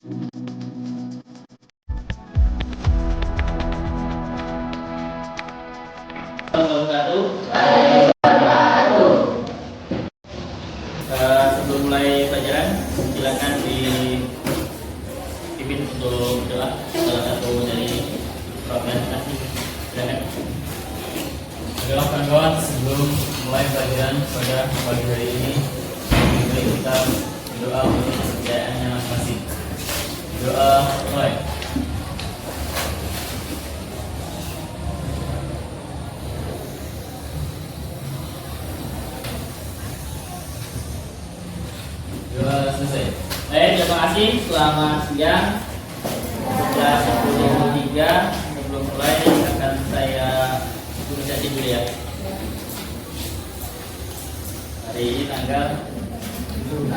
Sebelum mulai pelajaran, silakan dipimpin untuk doa salah satu dari organisasi. Silakan. Adalah kawan-kawan, sebelum mulai pelajaran pada pagi hari ini, mari kita berdoa untuk kepercayaannya masing-masing. Doa mulai. Doa selesai. Baik, terima kasih. Selamat siang. Sudah 10.03. Sebelum mulai akan saya inisiasi dulu ya. Hari ini tanggal 6.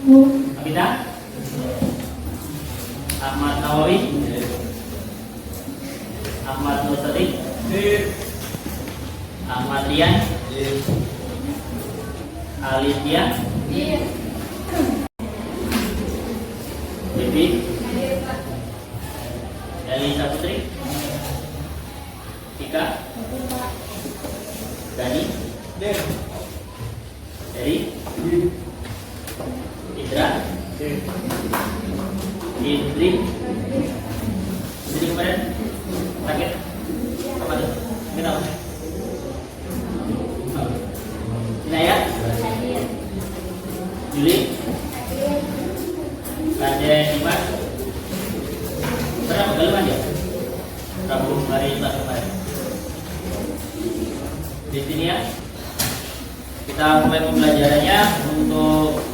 Abida? Ahmad Nawawi? Ahmad Nusri? Ahmad Rian? Alitia? Bibi? Elisa Putri? Tika? Dani? Eri? Indra? Indri? Indri kemarin? Sakit? Apa tuh? Kenapa? Inaya? Juli? Raden Iman? Berapa kali ya? Rabu hari Selasa kemarin. Di sini ya. Kita mulai pembelajarannya. Untuk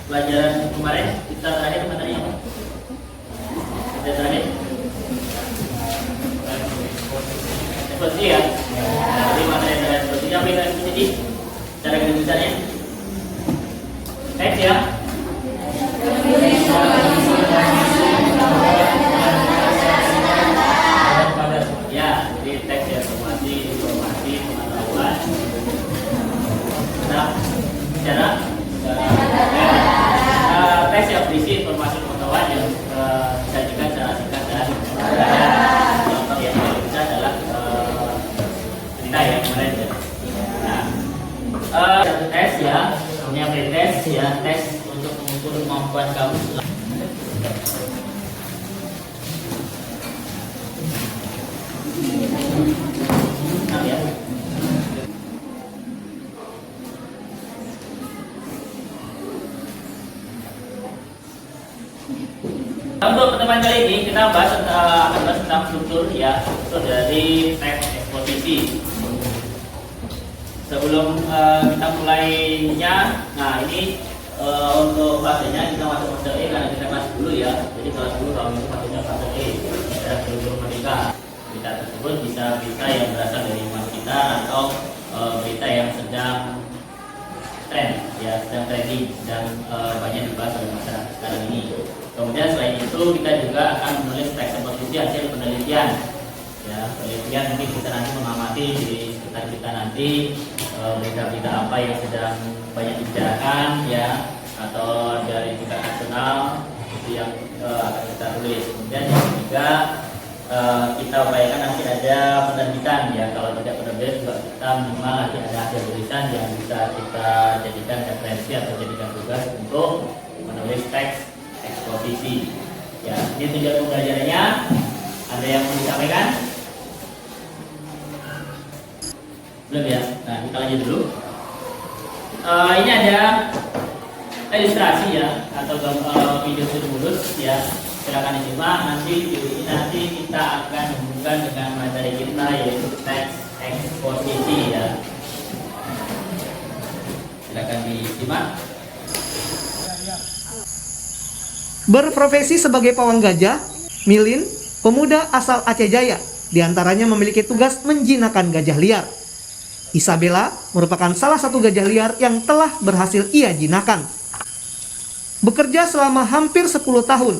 pelajaran kemarin kita terakhir materi apa? Kita terakhir eksposisi ya. Jadi materi terakhir eksposisi apa itu eksposisi? Cara kedudukannya teks ya. Ya, jadi teks ya, informasi, pengetahuan. Nah, cara teks ya, berisi informasi pengetahuan yang disajikan secara singkat dan contoh yang bisa adalah cerita ya kemarin ya. Nah, tes ya, namanya pretest ya, tes untuk mengukur kemampuan kamu. Nah, ya. Untuk pertemuan kali ini kita akan bahas tentang struktur ya, struktur dari teks eksposisi. Sebelum kita mulainya, nah ini untuk fasenya kita masuk fase E karena kita kelas dulu ya. Jadi kelas dulu tahun ini fasenya fase E, ada struktur mereka. Berita tersebut bisa berita yang berasal dari rumah kita atau berita yang sedang tren ya, sedang trending dan banyak dibahas oleh masyarakat sekarang ini. Kemudian selain itu kita juga akan menulis teks eksposisi hasil penelitian ya, penelitian mungkin kita nanti mengamati di sekitar kita nanti berita-berita apa yang sedang banyak dibicarakan ya, atau dari tingkat nasional itu yang akan kita tulis. Kemudian yang ketiga kita upayakan nanti ada penerbitan ya, kalau tidak penerbitan juga kita minimal nanti ada hasil tulisan yang bisa kita jadikan referensi atau jadikan tugas untuk menulis teks eksposisi ya. Ini tujuan pembelajarannya. Ada yang mau disampaikan? Belum ya? Nah, kita lanjut dulu. Ini ada ilustrasi ya, atau video stimulus ya. Silakan disimak. Nanti kita akan hubungkan dengan materi kita yaitu teks eksposisi ya. Silakan disimak. Berprofesi sebagai pawang gajah, Milin, pemuda asal Aceh Jaya, diantaranya memiliki tugas menjinakkan gajah liar. Isabella merupakan salah satu gajah liar yang telah berhasil ia jinakan. Bekerja selama hampir 10 tahun,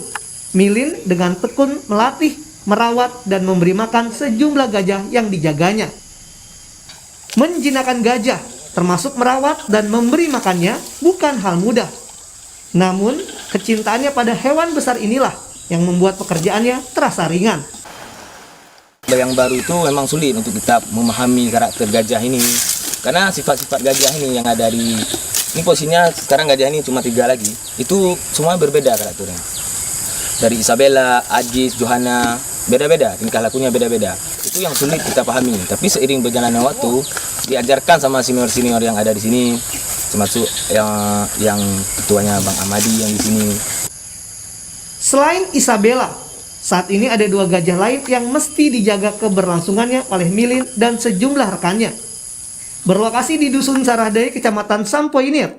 Milin dengan tekun melatih, merawat, dan memberi makan sejumlah gajah yang dijaganya. Menjinakkan gajah, termasuk merawat dan memberi makannya, bukan hal mudah. Namun, kecintaannya pada hewan besar inilah yang membuat pekerjaannya terasa ringan. Yang baru itu memang sulit untuk kita memahami karakter gajah ini, karena sifat-sifat gajah ini yang ada di ini posisinya sekarang gajah ini cuma 3 lagi, itu semua berbeda karakternya. Dari Isabella, Ajis, Johanna, beda-beda, tingkah lakunya beda-beda. Itu yang sulit kita pahami. Tapi seiring berjalannya waktu, diajarkan sama senior-senior yang ada di sini, termasuk yang ketuanya Bang Amadi yang di sini. Selain Isabella, saat ini ada 2 gajah lain yang mesti dijaga keberlangsungannya oleh Milin dan sejumlah rekannya. Berlokasi di Dusun Sarahdai, Kecamatan Sampoinir,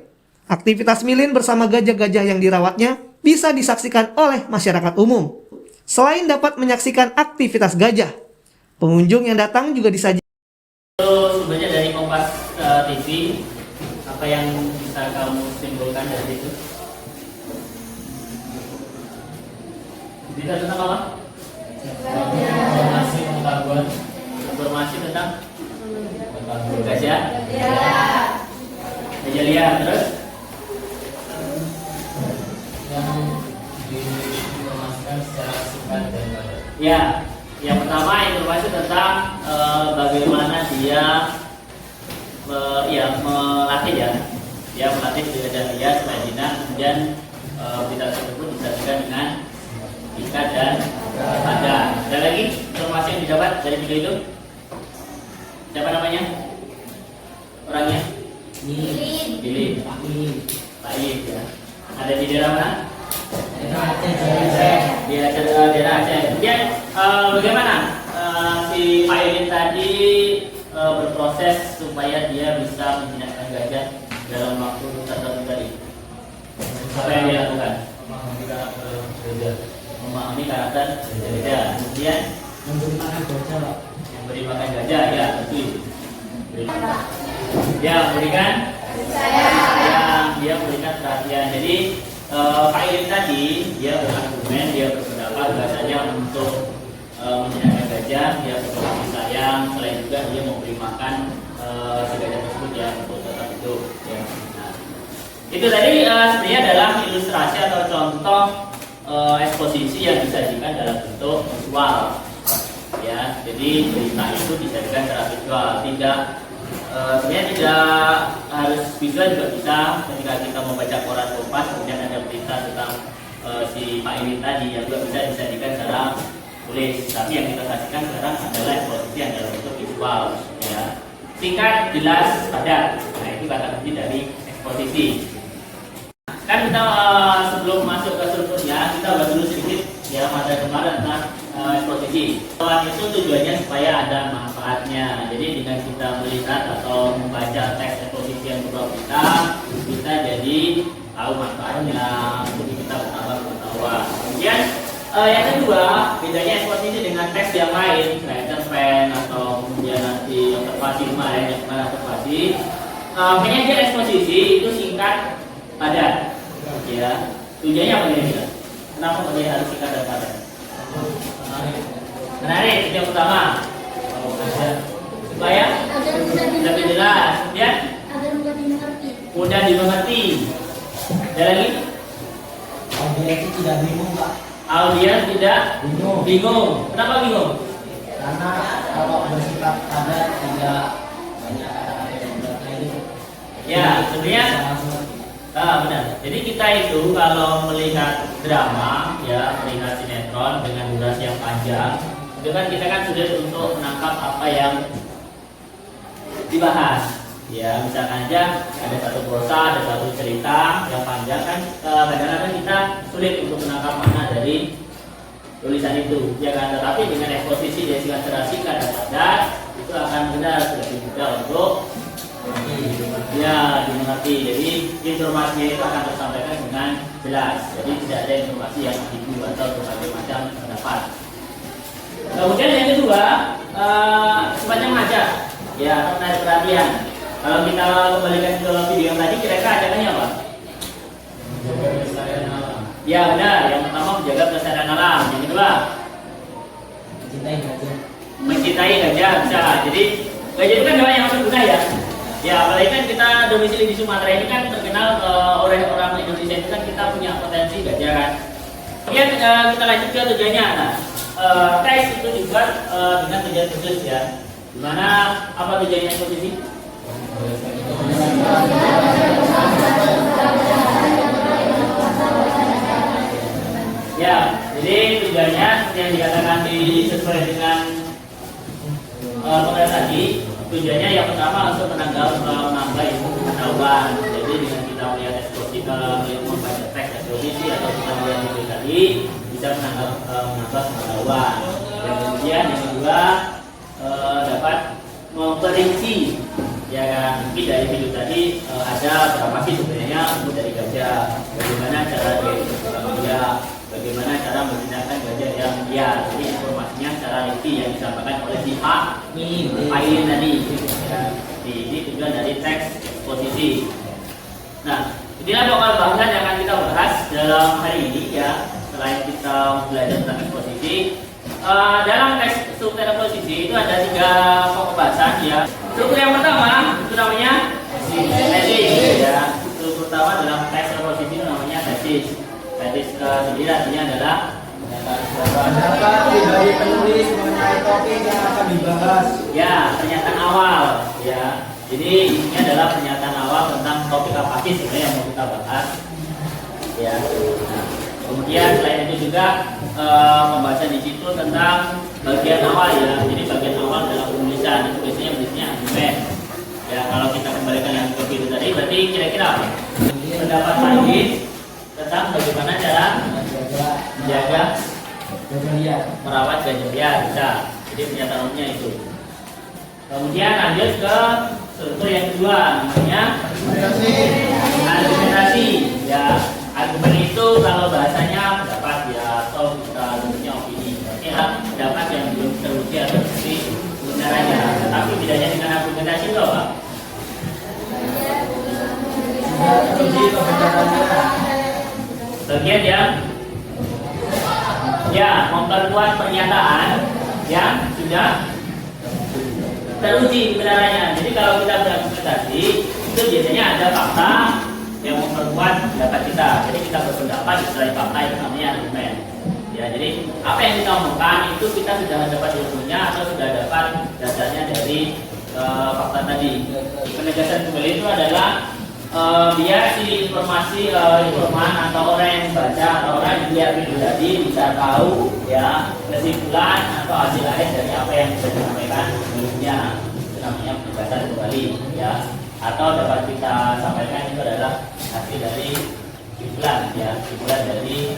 aktivitas Milin bersama gajah-gajah yang dirawatnya bisa disaksikan oleh masyarakat umum. Selain dapat menyaksikan aktivitas gajah, pengunjung yang datang juga disajikan. Itu sebenarnya dari Kompas TV, apa yang bisa kamu simpulkan dari itu? Bisa tentang apa? Informasi pengetahuan Informasi tentang gajah? Gajah liar, terus? yang diinformasikan secara singkat dan padat. Ya, yang pertama informasi tentang bagaimana dia melatih ya. Dia melatih gajah liar supaya jinak, kemudian berita tersebut disajikan dengan ikat dan padat. Ada lagi informasi yang didapat dari video itu? Siapa namanya? Orangnya? Billy. Pak Iin ya. Ada di daerah mana? Di daerah Aceh. Kemudian bagaimana si Pak Iin tadi berproses supaya dia bisa menjinakkan gajah dalam waktu tertentu tadi? Apa yang dia lakukan? Memahami karakter gajah. Memahami karakter gajah. Kemudian memberi makan gajah, ya betul. Ya, memberikan dia memberikan perhatian. Jadi Pak Iin tadi dia berargumen, dia berpendapat bahasanya untuk menjinakkan gajah dia perlu kasih sayang, selain juga dia memberi makan si gajah tersebut ya untuk tetap hidup ya. Nah, itu tadi sebenarnya adalah ilustrasi atau contoh eksposisi yang disajikan dalam bentuk visual ya. Jadi berita itu disajikan secara visual, sebenarnya tidak harus visual juga bisa. Ketika kita membaca koran Kompas kemudian ada berita tentang si Pak Iin tadi yang juga bisa disajikan secara tulis. Tapi yang kita saksikan sekarang adalah eksposisi yang dalam bentuk visual ya. Singkat, jelas, padat. Nah itu kata kunci dari eksposisi. Kan kita sebelum masuk ke strukturnya kita bahas dulu sedikit ya pada kemarin tentang eksposisi. Soal itu tujuannya supaya ada manfaatnya. Jadi dengan kita melihat atau membaca teks eksposisi yang berbau kita jadi tahu manfaatnya, jadi kita bertambah pengetahuan. Kemudian yang kedua, bedanya eksposisi dengan teks yang lain, kayak cerpen atau kemudian nanti observasi kemarin observasi. Makanya dia eksposisi itu singkat, padat. Ya, tujuannya apa kira-kira? Kenapa dia harus singkat dan padat? Menarik, itu yang pertama. Supaya lebih jelas, kemudian mudah dimengerti. Ada lagi? Audiens itu tidak bingung, Pak. Audiens tidak bingung. Kenapa bingung? Karena kalau bersifat padat tidak banyak kata-kata yang beratnya itu. Ya, sebenarnya benar. Jadi kita itu kalau melihat drama, ya melihat sinetron dengan durasi yang panjang, itu kan kita kan sulit untuk menangkap apa yang dibahas. Ya, misalkan aja ada satu prosa, ada satu cerita yang panjang kan, kadang-kadang kita sulit untuk menangkap makna dari tulisan itu. Ya kan, tetapi dengan eksposisi dari secara singkat dan padat itu akan benar lebih mudah untuk ya dimengerti. Jadi informasinya itu akan tersampaikan dengan jelas. Jadi tidak ada informasi yang ambigu atau berbagai macam pendapat. Kemudian yang kedua, sifatnya mengajak, ya atau menarik perhatian. Kalau kita kembalikan ke video yang tadi, kira-kira ajakannya apa? Menjaga kelestarian alam. Ya benar. Yang pertama menjaga kelestarian alam. Yang kedua, Mencintai gajah. mencintai gajah bisa. Jadi gajah itu kan hewan yang sangat guna ya. Ya, apalagi kan kita domisili di Sumatera ini kan terkenal oleh orang Indonesia itu kan kita punya potensi gajah kan. Kemudian kita lanjut ke tujuannya. Nah, teks itu dibuat dengan tujuan khusus ya. Dimana apa tujuannya posisi? Ya, jadi tujuannya seperti yang dikatakan sesuai dengan pengertian tadi. Tujuannya yang pertama untuk menambah ilmu pengetahuan. Jadi dengan kita melihat eksposisi, membaca teks eksposisi atau kita melihat video tadi bisa menambah pengetahuan. Dan kemudian yang kedua dapat memperinci ya kan, mungkin dari video tadi ada berapa sih sebenarnya umur dari gajah, bagaimana cara dia, bagaimana cara menggunakan gajah yang liar. Jadi informasinya secara rinci yang disampaikan oleh si Pak Ain tadi ya. Ini tujuan dari teks eksposisi. Nah, inilah lokal bahasan yang akan kita bahas dalam hari ini ya. Selain kita belajar tentang eksposisi, dalam teks struktur eksposisi itu ada 3 pokok bahasan ya. Struktur yang pertama itu namanya tesis ya. Struktur pertama dalam teks eksposisi itu namanya tesis. Tesis sendiri artinya adalah pendapat dari penulis mengenai topik yang akan dibahas. ya, pernyataan awal ya. Jadi ini adalah pernyataan awal tentang topik apa sih sebenarnya yang mau kita bahas ya. Nah, kemudian selain itu juga pembahasan di situ tentang bagian awal ya. Jadi bagian awal dalam penulisan itu biasanya bentuknya argumen. Ya, kalau kita kembalikan yang ke video tadi berarti kira-kira apa? Pendapat Faiz tentang bagaimana cara menjaga merawat gajah liar bisa. Jadi pernyataan umumnya itu. Kemudian lanjut ke struktur yang kedua namanya argumentasi ya. Argumen itu kalau bahasanya pendapat ya atau kita bentuknya opini. Berarti pendapat yang belum teruji atau terbukti kebenarannya. Tetapi bedanya dengan argumentasi itu apa? Bagian yang ya memperkuat pernyataan yang sudah teruji kebenarannya. Jadi kalau kita berargumentasi itu biasanya ada fakta yang memperkuat pendapat kita. Jadi kita berpendapat setelah fakta itu namanya argumen. Ya, jadi apa yang kita omongkan itu kita sudah dapat ilmunya atau sudah dapat dasarnya dari fakta tadi. Penegasan kembali itu adalah biar si informan atau orang yang membaca atau orang yang lihat video tadi bisa tahu ya kesimpulan atau hasil akhir dari apa yang sudah disampaikan sebelumnya. Itu namanya penegasan kembali ya. Atau dapat kita sampaikan itu adalah hasil dari kesimpulan ya, kesimpulan dari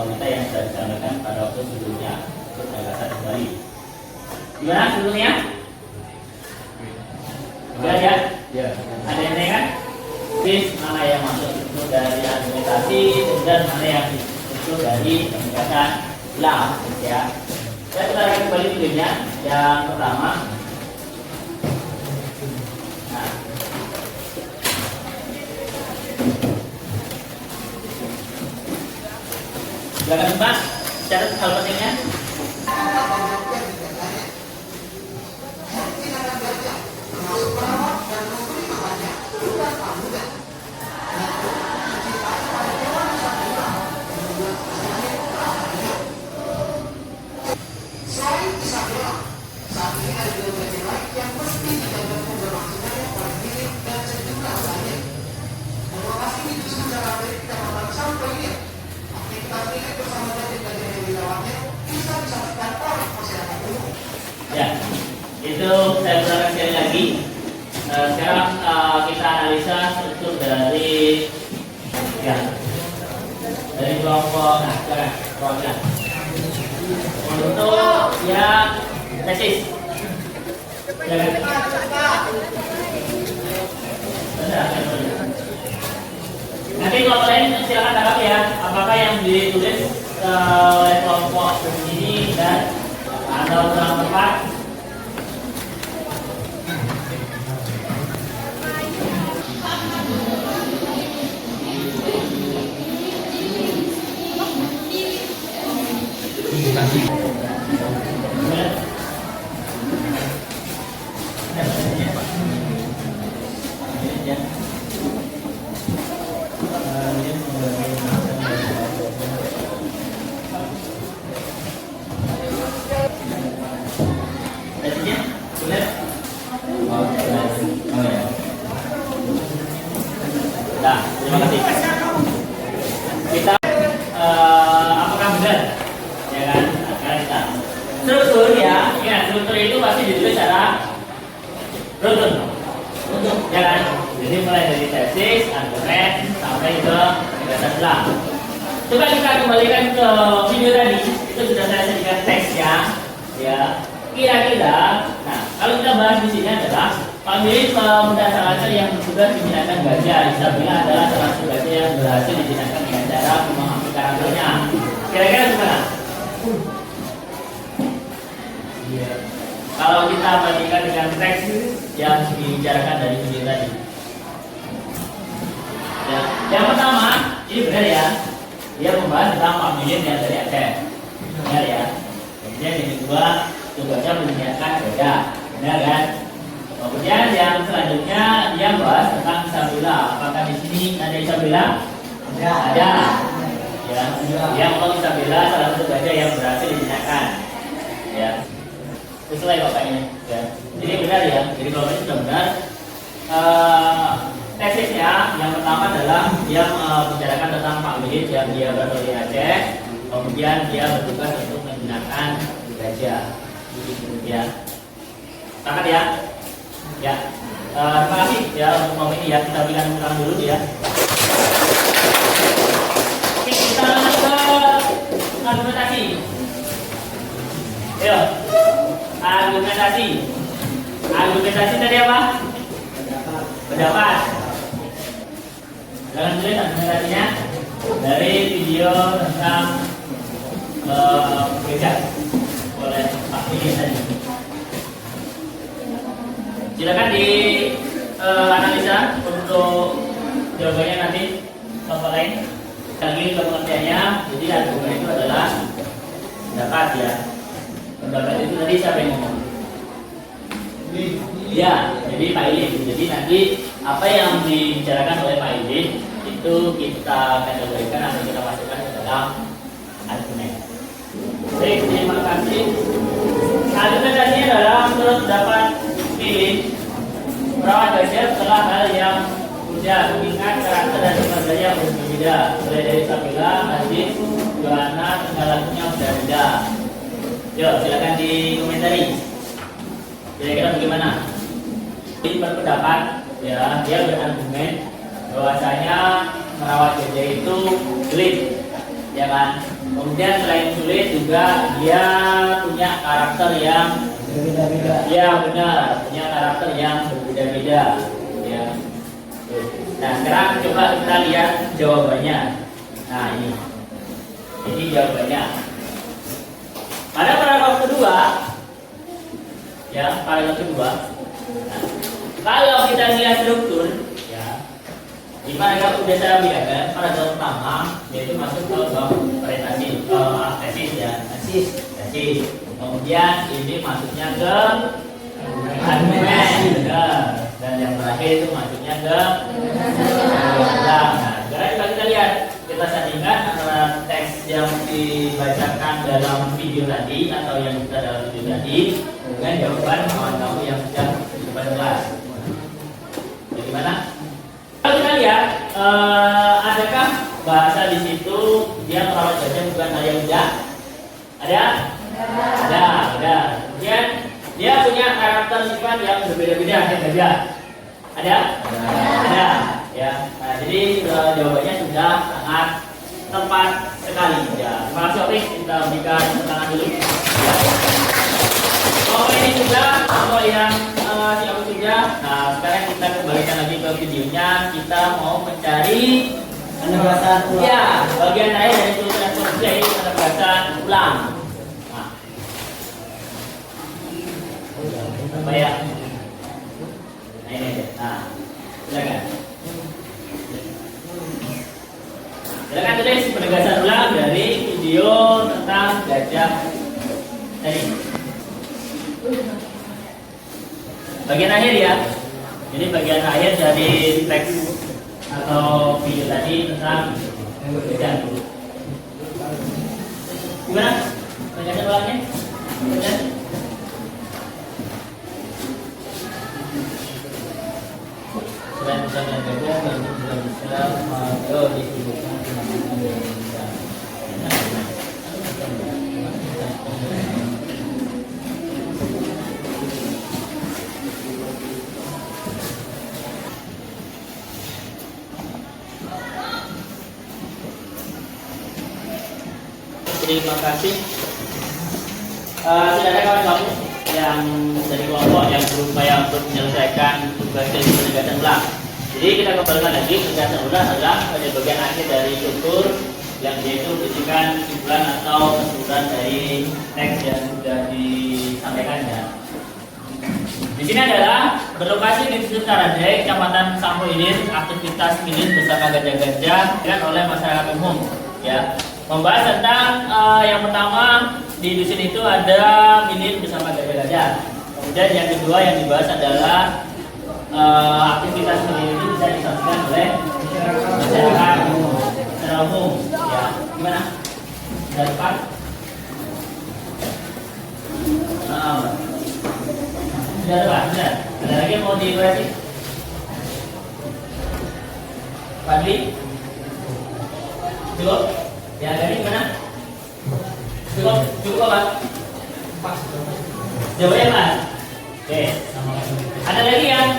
berita yang sudah disampaikan pada waktu sebelumnya. Itu penegasan kembali. Gimana sebelumnya? Sudah ya? Ya. Ada yang kan? Mana yang masuk itu dari argumentasi dan mana yang itu dari penegasan ulang ya. Saya putarkan kembali videonya yang pertama. Nah. Silakan Mbak, catat hal pentingnya. Ya, itu saya ulangi sekali lagi. Sekarang kita analisa struktur dari kelompok. Nah, sekarang kelompoknya untuk yang tesis. Nanti kelompok lain silakan tangkap ya. Apakah yang ditulis oleh kelompok ini dan atau kurang tepat? Terima kasih. Kita apakah benar? Ya kan? Sekarang kita struktur ya. Ya, struktur itu pasti ditulis secara runtun. Ya kan? Jadi mulai dari tesis, argumen sampai ke penjelasan ulang. Coba kita kembalikan ke video tadi. Itu sudah saya sediakan teksnya. Ya. Kira-kira, nah kalau kita bahas di sini adalah pemilih pemuda asal yang bertugas menjinakkan gajah. Isabella adalah salah satu gajah yang berhasil dijinakkan dengan cara memahami karakternya. Kira-kira gimana? Iya. Kalau kita bandingkan dengan teks yang dibicarakan dari video tadi. Ya. Yang pertama, ini benar ya. Dia membahas tentang pemilih yang dari Aceh. Benar ya. Kemudian yang kedua, tugasnya menyiapkan gajah. Benar kan? Kemudian yang selanjutnya dia bahas tentang Isabella. Apakah di sini ada Isabella? Ada. Ya. Yang Isabella salah satu gajah yang berhasil dijinakkan. Ya. Sesuai bapaknya. Ya. Jadi benar ya. Jadi kalau ini sudah benar. Tesisnya yang pertama adalah dia membicarakan tentang Pak Wilid yang dia berasal dari Aceh. Kemudian dia bertugas untuk menjinakkan gajah. Ya. Sepakat ya? Ya. Terima kasih ya untuk momen ini ya. Kita berikan ulang dulu ya. Oke, kita lanjut ke argumentasi. Ayo. Argumentasi. Argumentasi tadi apa? Pendapat. Jangan tulis argumentasinya dari video tentang gajah oleh Pak Wilid tadi. Silakan di analisa untuk jawabannya nanti tempat lain. Lagi ke pengertiannya. Jadi argumen itu adalah pendapat ya. Pendapat itu tadi siapa yang ngomong? Ya, jadi Pak Wilid. Jadi nanti apa yang dibicarakan oleh Pak Wilid itu kita kategorikan atau kita masukkan ke dalam argumen. Baik, terima kasih. Argumentasinya adalah menurut pendapat Wilid, perawat gajah telah hal yang mudah mengingat karakter dan sifat gajah yang berbeda. Mulai dari Isabella, Aziz, Johanna, tinggal lagunya berbeda. Yuk, silakan dikomentari. Kira-kira bagaimana? Ini berpendapat, ya, dia berargumen bahwasanya merawat gajah itu sulit, ya kan? Kemudian selain sulit juga dia punya karakter yang berbeda-beda. Ya benar, punya karakter yang berbeda-beda. Ya. Nah sekarang coba kita lihat jawabannya. Nah ini jawabannya. Pada paragraf kedua, ya paragraf kedua. Nah, kalau kita lihat struktur, ya, di paragraf udah saya bilang, paragraf pertama yaitu masuk ke presentasi, tesis ya, tesis. Kemudian ini masuknya ke argumen, dan yang terakhir itu masuknya ke nah, sekarang kita lihat, kita sandingkan antara teks yang dibacakan dalam video tadi atau yang kita dalam video tadi dengan jawaban kawan kamu yang sudah di depan kelas. Bagaimana? Kalau kita lihat, adakah bahasa di situ dia merawat gajah bukan hal yang mudah? Ada? Ada. Kemudian dia punya karakter sifat yang berbeda-beda dengan gajah. Ada? Ya. Nah, jadi jawabannya sudah sangat tepat sekali. Ya. Terima kasih Opik. Kita berikan tangan dulu. Ya. Oh ini sudah, kalau yang siapa sudah. Nah sekarang kita kembalikan lagi ke videonya. Kita mau mencari penegasan ulang. Ya, bagian akhir dari tulisan selesai penegasan ulang. Nah, apa ya? Nah ini aja. Nah, silakan. Silakan tulis penegasan ulang dari video tentang gajah tadi. Bagian akhir ya. Jadi bagian akhir dari teks atau video tadi tentang gajah. Gimana? Penegasan ulangnya? Selain tentang gajah, tidak bisa disebutkan fenomena Indonesia. Terima kasih. Tidak ada kawan-kawan yang dari kelompok yang berupaya untuk menyelesaikan tugas dari penegasan ulang. Jadi kita kembalikan lagi, penegasan ulang adalah pada bagian akhir dari struktur yang yaitu berisikan kesimpulan atau kesimpulan dari teks yang sudah disampaikan ya. Di sini adalah berlokasi di Dusun Karandai, Kecamatan Sampoilin, aktivitas milin bersama gajah-gajah dan oleh masyarakat umum ya. Membahas tentang yang pertama di dusun itu ada milin bersama gajah-gajah. Kemudian yang kedua yang dibahas adalah aktivitas milin ini bisa disaksikan oleh masyarakat secara umum. Ya, gimana? Sudah tepat? Sudah tepat, benar. Ada lagi yang mau dikoreksi? Fadli? Cukup? Ya, dari mana? Cukup apa? Jawabannya Mas. Oke. Ada lagi yang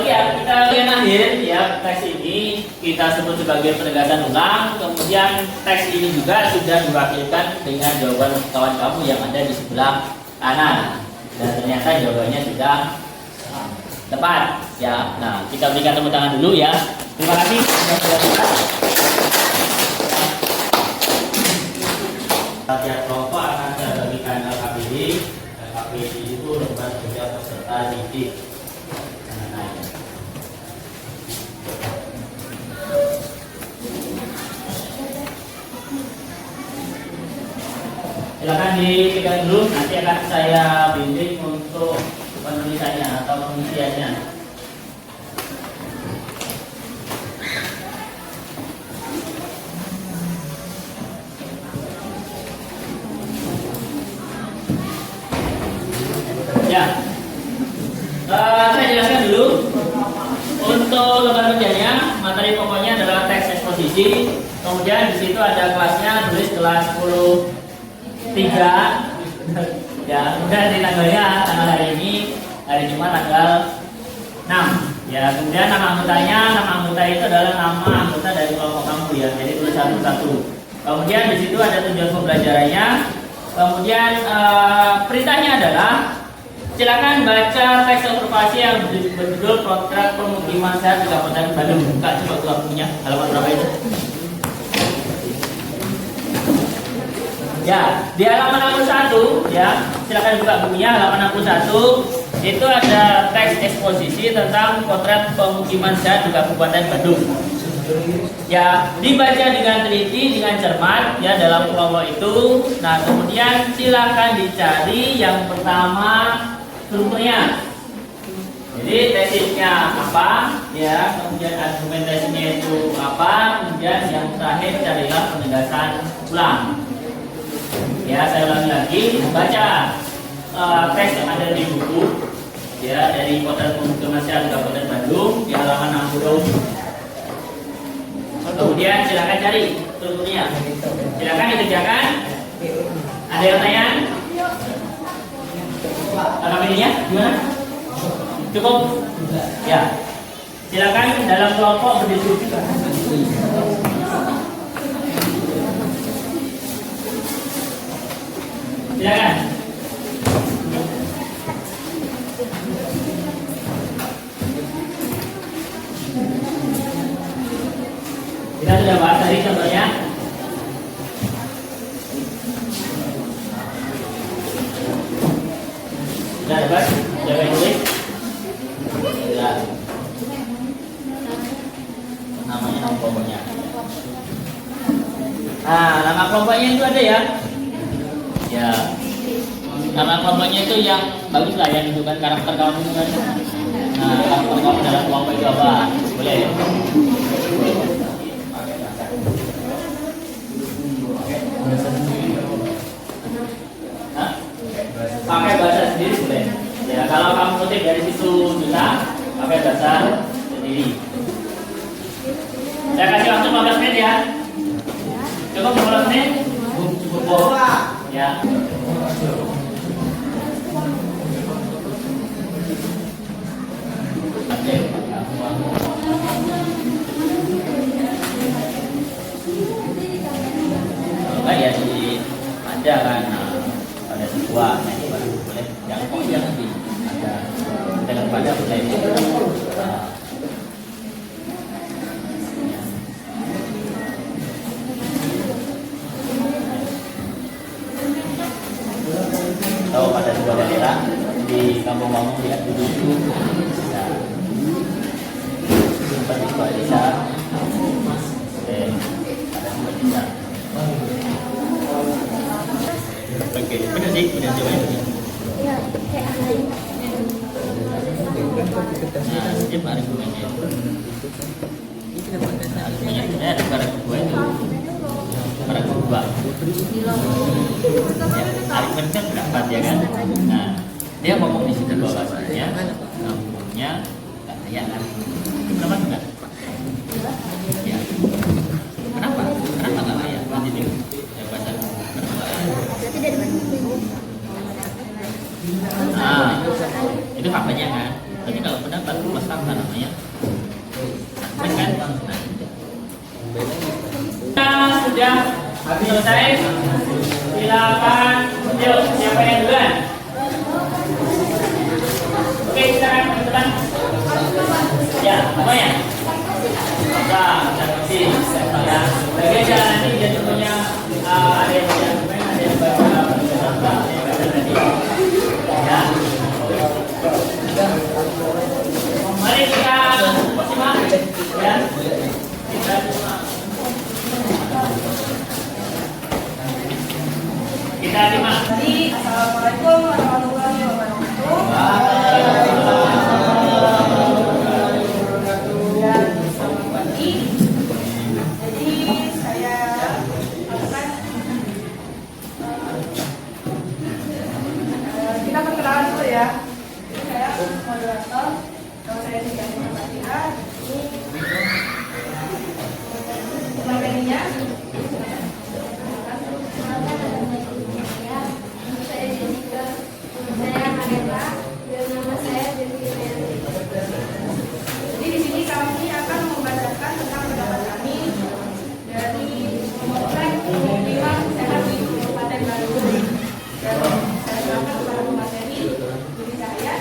lihat kita bagian akhir ya teks ini kita sebut sebagai penegasan ulang. Kemudian teks ini juga sudah diwakilkan dengan jawaban kawan kamu yang ada di sebelah kanan. Dan ternyata jawabannya sudah tepat ya. Nah, kita berikan tepuk tangan dulu ya. Terima kasih sudah tepat. Setiap kelompok akan saya bagikan LKPD. LKPD itu lembar kerja peserta didik. Silakan dipegang dulu. Nanti akan saya bimbing untuk penulisannya atau pengisiannya. Ya, saya jelaskan dulu. Untuk lembar kerjanya, materi pokoknya adalah teks eksposisi. Kemudian di situ ada kelasnya, tulis kelas 10-3. Ya, kemudian di tanggalnya tanggal hari ini, hari Jumat tanggal 6. Ya, kemudian nama anggota itu adalah nama anggota dari kelompok kamu ya. Jadi tulis satu-satu. Kemudian di situ ada tujuan pembelajarannya. Kemudian perintahnya adalah silakan baca teks observasi yang berjudul Potret Pemukiman Sehat di Kabupaten Bandung. Buka coba keluar bukunya, halaman berapa itu? Ya, di halaman 61 ya, silakan buka bukunya halaman 61. Itu ada teks eksposisi tentang potret pemukiman sehat di Kabupaten Bandung. Ya, dibaca dengan teliti, dengan cermat ya dalam kelompok itu. Nah, kemudian silakan dicari yang pertama strukturnya. Jadi tesisnya apa, ya, kemudian argumentasinya itu apa, kemudian yang terakhir carilah penegasan ulang. Ya, saya ulangi lagi, baca teks yang ada di buku, ya, dari Potret Pemukiman Sehat Kabupaten Bandung di halaman 60. Kemudian silakan cari strukturnya. Silakan dikerjakan. Ada yang tanya? Alhamdulillah, gimana? Cukup? Ya. Silakan dalam kelompok berdiskusi. Silakan. Kita sudah bahas tadi contohnya. Sudah dapat? Sudah tulis? Sudah. Namanya nama kelompoknya. Nah, nama kelompoknya itu ada ya? Ya. Nama kelompoknya itu yang bagus lah, yang menunjukkan karakter kamu itu kan. Nah, karakter kamu dalam kelompok itu apa? Boleh ya? Pakai bahasa sendiri boleh. Ya, kalau kamu kutip dari situ juga pakai bahasa sendiri. menit ya. Cukup 15 menit? Cukup. Ya. Oke. Enggak ya di ada kan ada sebuah boleh jangan kok jangan di ada dengan pada boleh tahu pada sebuah daerah di kampung Wamung di Adu itu sempat di sebuah desa ada sebuah desa. Oke, benar sih, benar coba ini. Nah, setiap hari gue mainnya. Argumennya ada karena gue itu karena gue argumen kan pendapat ya kan. Nah, dia ngomong di situ bahwasanya kampungnya nggak layak kan. Kenapa enggak? Ya. Kenapa? Kenapa nggak layak? Nanti dia baca. Nah, itu faktanya kan. Tapi kalau pendapat mas fakta namanya, kan? Nah, sudah selesai. Silakan. Yuk, siapa yang duluan? Oke, silakan kebetulan. Ya, semuanya. Nah, kita kasih. Ya, bagi aja nanti jadi punya ada yang baca. Ya. Mari kita simak ya. Kita simak. Assalamualaikum warahmatullahi wabarakatuh. Selamat pagi. Jadi saya akan kita perkenalan dulu ya. Saya moderator. Kalau saya tidak Fatihah, ini materinya. Jadi di sini kami akan membacakan tentang pendapat kami dari memotret pemukiman sehat di Kabupaten Bandung. Dan saya silakan kepada pemateri Budi Cahya.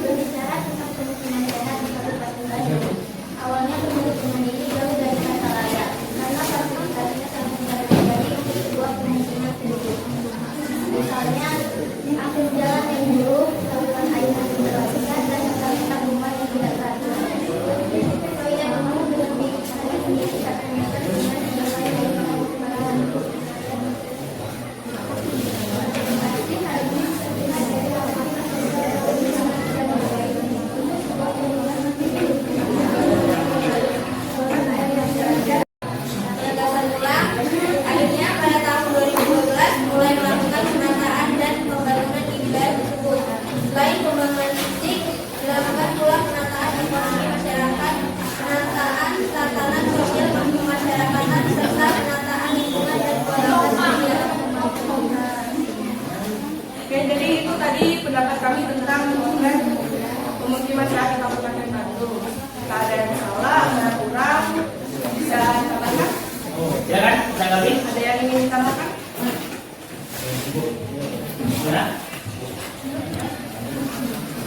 Berbicara tentang pemukiman sehat di Kabupaten Bandung. Awalnya pemukiman ini jauh dari kata layak, karena fasilitasnya sangat memadai untuk sebuah pemukiman penduduk. Misalnya, akses jalan yang buruk, saluran air yang berlapis, dan letak rumah yang tidak teratur. Toilet umum dengan biaya sendiri akan meter dengan jumlah yang dilakukan. Pasti harus akhirnya pada tahun 2012 mulai melakukan penataan dan pembangunan di wilayah tersebut. Selain pembangunan fisik, dilakukan pula penataan ekonomi masyarakat, penataan tatanan sosial kemasyarakatan, serta penataan lingkungan dan kualitas sosial. Oke, jadi itu tadi pendapat kami tentang memotret pemukiman sehat di Kabupaten Bandung. Jika ada yang salah, ada kurang, bisa ditambahkan. Ya kan, tanggapi. Ada yang ingin ditambahkan? Sudah?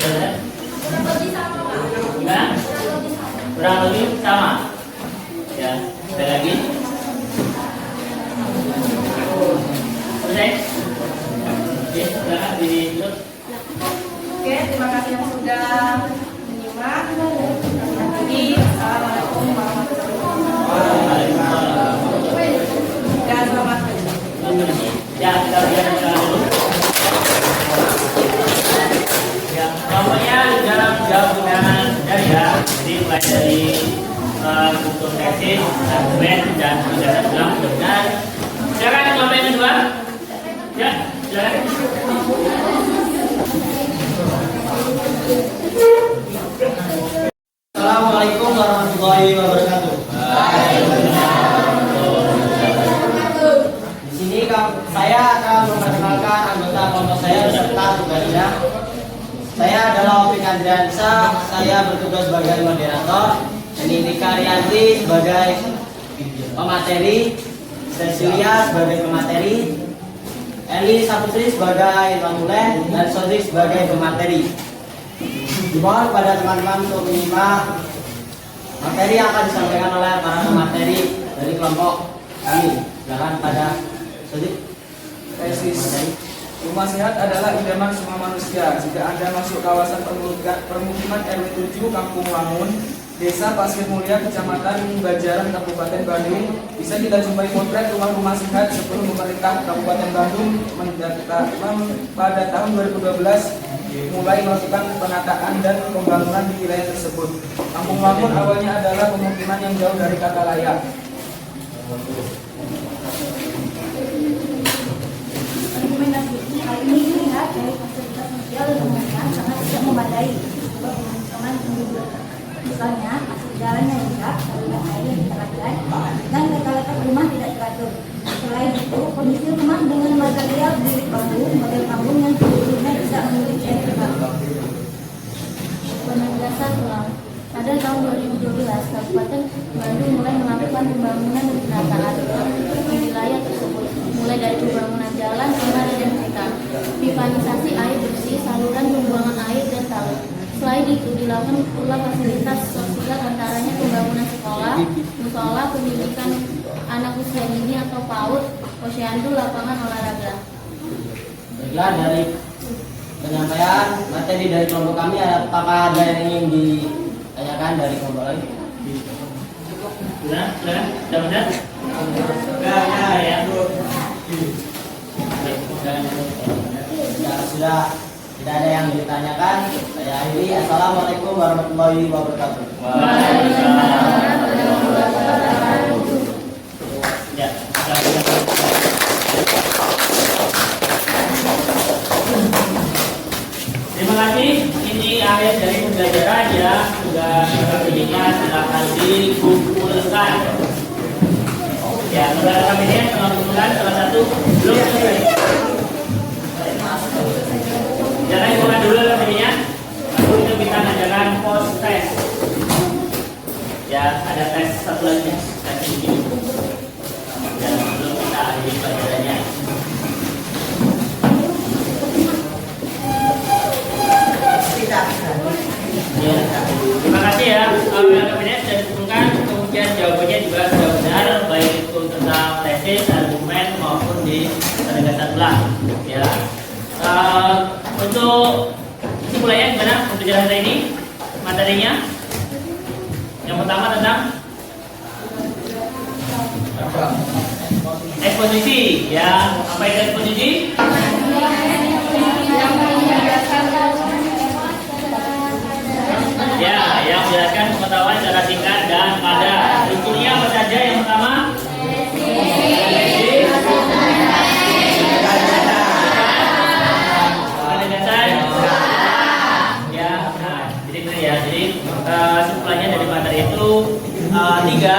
Sudah? Kurang lebih sama, Pak. Sudah? Kurang lebih sama. Ya, ada lagi. Selesai? Oke, silakan ditutup. Oke, terima kasih yang sudah menyimak. Jadi, assalamualaikum warahmatullahi wabarakatuh. Dan selamat pagi. Ya, kita lihat dulu. Ya, namanya dalam gabungan ya, jadi mulai dari buku tesis, argumen dan penjelasan ulang dengan. Silakan kelompok yang kedua. Ya, silakan. Assalamualaikum warahmatullahi wabarakatuh. Di sini saya akan memperkenalkan anggota kelompok saya beserta tugasnya. Saya adalah Opik Andriansa, saya bertugas sebagai moderator, dan Tika Rianti sebagai pemateri, Cecilia sebagai pemateri, Eli Saputri sebagai pemulai, dan Sodik sebagai pemateri. Dimohon kepada teman-teman untuk menyimak materi yang akan disampaikan oleh para pemateri dari kelompok kami. Silakan pada Sodik. Tesis. Rumah sehat adalah idaman semua manusia. Jika Anda masuk kawasan permukiman RW 7 Kampung Wangun, Desa Pasir Mulia, Kecamatan Bajaran, Kabupaten Bandung, bisa kita jumpai potret rumah-rumah sehat sebelum pemerintah Kabupaten Bandung pada tahun 2012 mulai melakukan penataan dan pembangunan di wilayah tersebut. Kampung Wangun awalnya adalah pemukiman yang jauh dari kata layak. Hal ini dilihat dari fasilitas sosial lingkungan sangat tidak memadai sebab teman penduduk. Misalnya, akses jalan yang rusak, saluran air yang diterapkan, dan letak-letak rumah tidak teratur. Selain itu, kondisi rumah dengan material bilik bambu, model kampung yang sebelumnya tidak memiliki air. Penegasan ulang. Pada tahun 2012, Kabupaten Bandung mulai melakukan pembangunan dan penataan di wilayah tersebut, mulai dari pembangunan jalan, sungai dan kereta, pipanisasi air bersih, saluran pembuangan air dan talut. Selain itu, dilakukan pula fasilitas sosial antaranya pembangunan sekolah, musola, pendidikan anak usia dini atau PAUD, posyandu, lapangan olahraga. Baiklah, dari penyampaian materi dari kelompok kami, apakah ada yang ingin ditanyakan dari kelompok lain? Sudah benar? Sudah tidak ada yang ditanyakan. Saya akhiri. Assalamualaikum warahmatullahi wabarakatuh. Ya, terima kasih. Ini akhir dari pembelajaran ya. Sudah videonya silakan dikumpulkan. Ya, saudara kami ini mengumpulkan salah satu belum selesai. Jangan buka dulu videonya. Lalu itu kita ngajarkan post test. Ya, ada tes satu lagi. Tes ini. Dan belum kita akhiri pelajarannya. Ya, terima kasih ya. Apabila kabinet sudah dikumpulkan, kemudian jawabannya juga sudah benar, baik itu tentang tesis, argumen maupun di penegasan ulang. Ya. Untuk kesimpulannya gimana pembelajaran hari ini? Materinya yang pertama tentang eksposisi. Ya, apa itu eksposisi? Ya, yang menjelaskan pengetahuan secara singkat dan padat. Strukturnya apa saja? Yang pertama, penegasan. Ya, nah, jadi benar ya. Jadi kesimpulannya dari materi itu tiga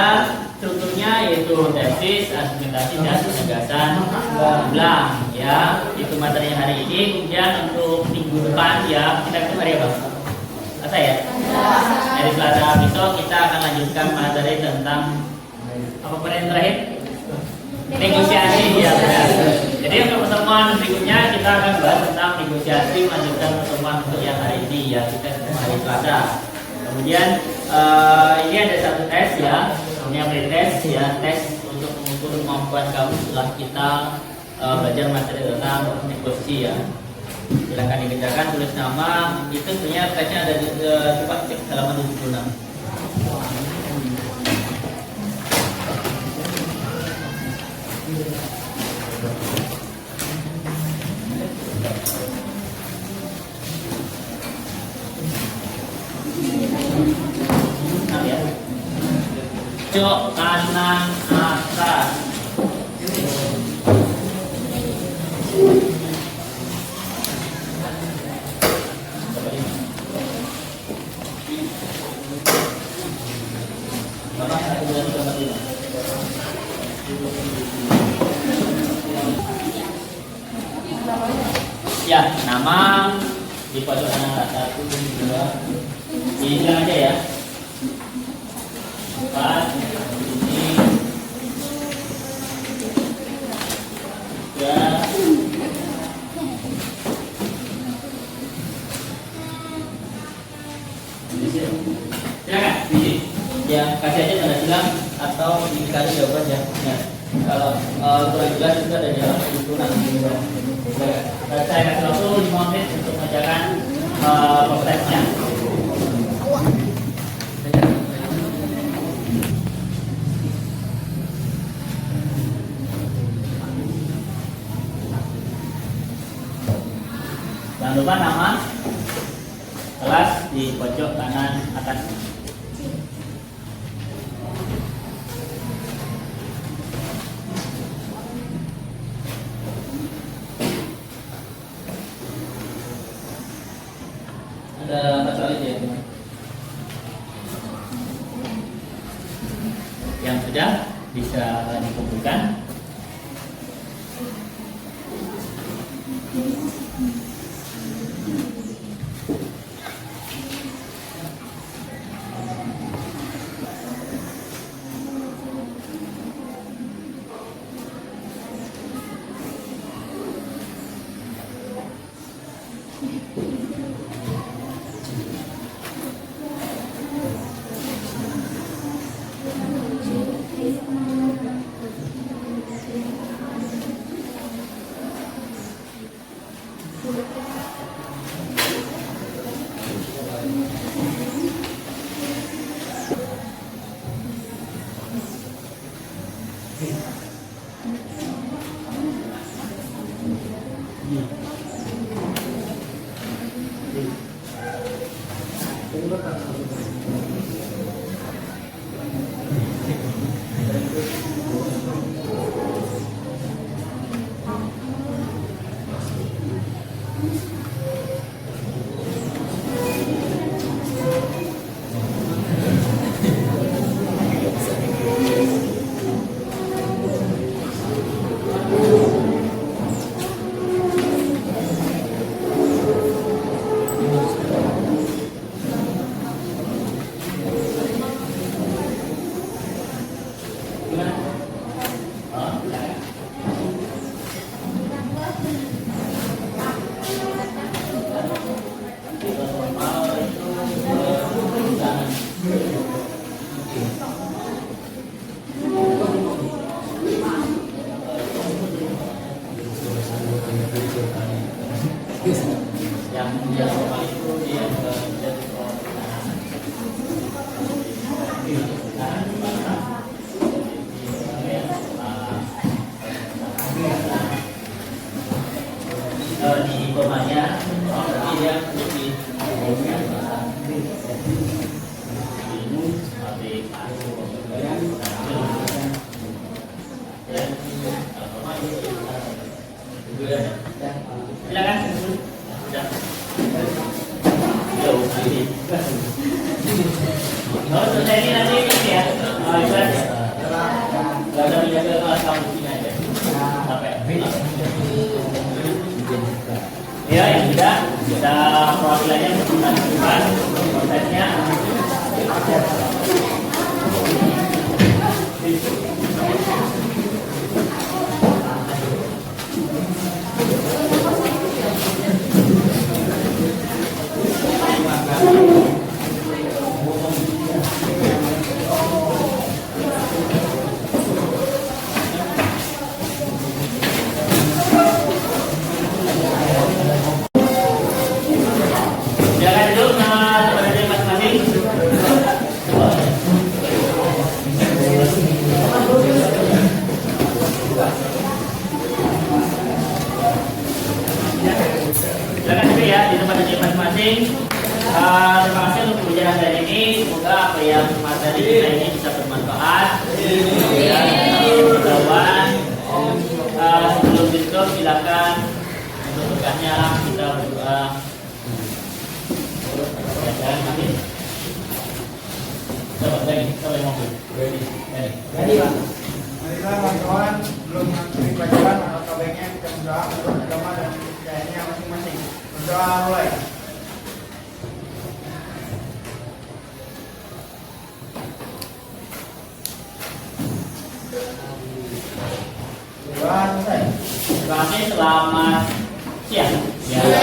strukturnya, yaitu tesis, argumentasi, dan penegasan ulang. Ya, itu materi hari ini. Kemudian untuk minggu depan ya kita ketemu hari apa? Ya. Jadi pada besok kita akan lanjutkan materi tentang apa yang terakhir? Negosiasi ya benar. Jadi untuk pertemuan berikutnya kita akan bahas tentang negosiasi, melanjutkan pertemuan untuk yang hari ini ya, kita hari Selasa. Kemudian ini ada satu tes ya, namanya pretest ya, tes untuk mengukur kemampuan kamu setelah kita belajar materi tentang negosiasi ya. Silakan dikerjakan, tulis nama. Itu sebenarnya tesnya ada di cepat cek halaman 76. Nah, ya. Cok kanan atas. Bapak 1, 2, 3, 4, 5. Ya, nama di pojok kanan 1, 2, dibilang aja ya. 4, ini 3. Silakan, biji. Ya, kasih aja tanda silang atau dikasih jawaban ya. Ya. Kalau kurang jelas itu ada jalan itu nanti. Saya kasih waktu 5 menit untuk mengerjakan prosesnya. Jangan lupa nama kelas di pojok kanan atas. Ada 4 soal ya, teman. Yang sudah bisa dikumpulkan. Di komanya dia lebih silakan. Oh, selesai ini nanti ya. Gak ada menjaga kelas kamu sini aja. Sampai. Ya, yang tidak kita perwakilannya menunjukkan prosesnya. Silakan duduk nama teman-teman masing-masing. Silakan duduk ya di tempat duduk masing-masing. Terima kasih untuk pembelajaran hari ini. Semoga apa yang materi kita ini bisa bermanfaat. Mudah-mudahan sebelum ditutup silakan untuk berkahnya kita berdoa. Jangan nanti. Coba lagi, coba Ready. Jadi Pak. Marilah kawan-kawan belum mengakhiri pelajaran atau baiknya kita berdoa menurut agama dan kepercayaannya masing-masing. Berdoa mulai. Doa selesai. Terima kasih, selamat siang. Ya.